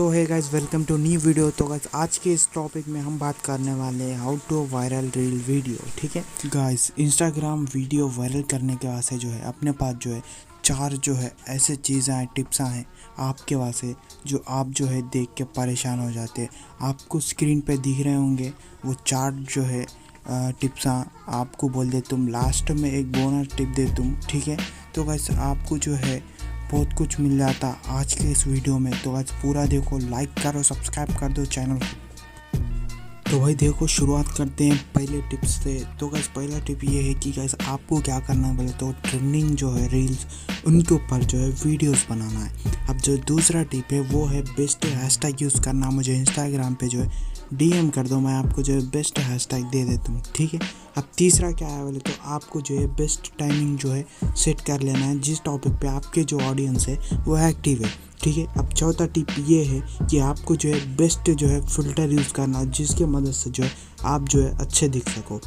सो है guys, welcome to new video. तो guys आज के इस टॉपिक में हम बात करने वाले हैं how to viral reel video. ठीक है गाइस, इंस्टाग्राम वीडियो वायरल करने के वास्ते जो है अपने पास जो है चार जो है ऐसे चीज़ें हैं, टिप्स हैं आपके वास्ते जो आप जो है देख के परेशान हो जाते हैं। आपको स्क्रीन पे दिख रहे होंगे वो चार जो है टिप्स आपको बोल दे तुम लास्ट में एक बोनस टिप दे तुम। ठीक है, तो गाइस आपको जो है बहुत कुछ मिल जाता आज के इस वीडियो में। तो गाइस पूरा देखो, लाइक करो, सब्सक्राइब कर दो चैनल को। तो भाई देखो, शुरुआत करते हैं पहले टिप्स से। तो गाइस पहला टिप ये है कि गाइस आपको क्या करना है बोले तो ट्रेंडिंग जो है रील्स उनके ऊपर जो है वीडियोस बनाना है। अब जो दूसरा टिप है वो है बेस्ट हैशटैग यूज़ करना। मुझे इंस्टाग्राम पे जो है डीएम कर दो, मैं आपको जो है बेस्ट हैशटैग दे देता हूँ। ठीक है, अब तीसरा क्या है बोले तो आपको जो है बेस्ट टाइमिंग जो है सेट कर लेना है जिस टॉपिक पे आपके जो ऑडियंस है वो एक्टिव है। ठीक है, अब चौथा टिप ये है कि आपको जो है बेस्ट जो है फ़िल्टर यूज़ करना जिसके मदद से जो है आप जो है अच्छे दिख सको।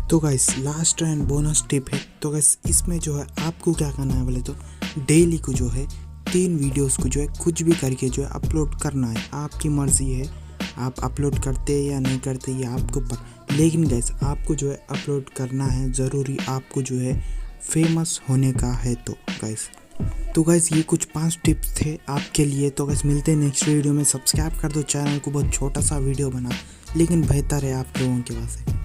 तो guys last and bonus tip है। तो गाइस इसमें जो है आपको क्या करना है बोले तो डेली को जो है 3 वीडियोस को जो है कुछ भी करके जो है अपलोड करना है। आपकी मर्ज़ी है, आप अपलोड करते या नहीं करते ये आपको पर, लेकिन गाइस आपको जो है अपलोड करना है ज़रूरी, आपको जो है फेमस होने का है। तो गाइस ये कुछ 5 टिप्स थे आपके लिए। तो गाइस मिलते हैं नेक्स्ट वीडियो में। सब्सक्राइब कर दो चैनल को, बहुत छोटा सा वीडियो बना लेकिन बेहतर है आप लोगों के वास्ते।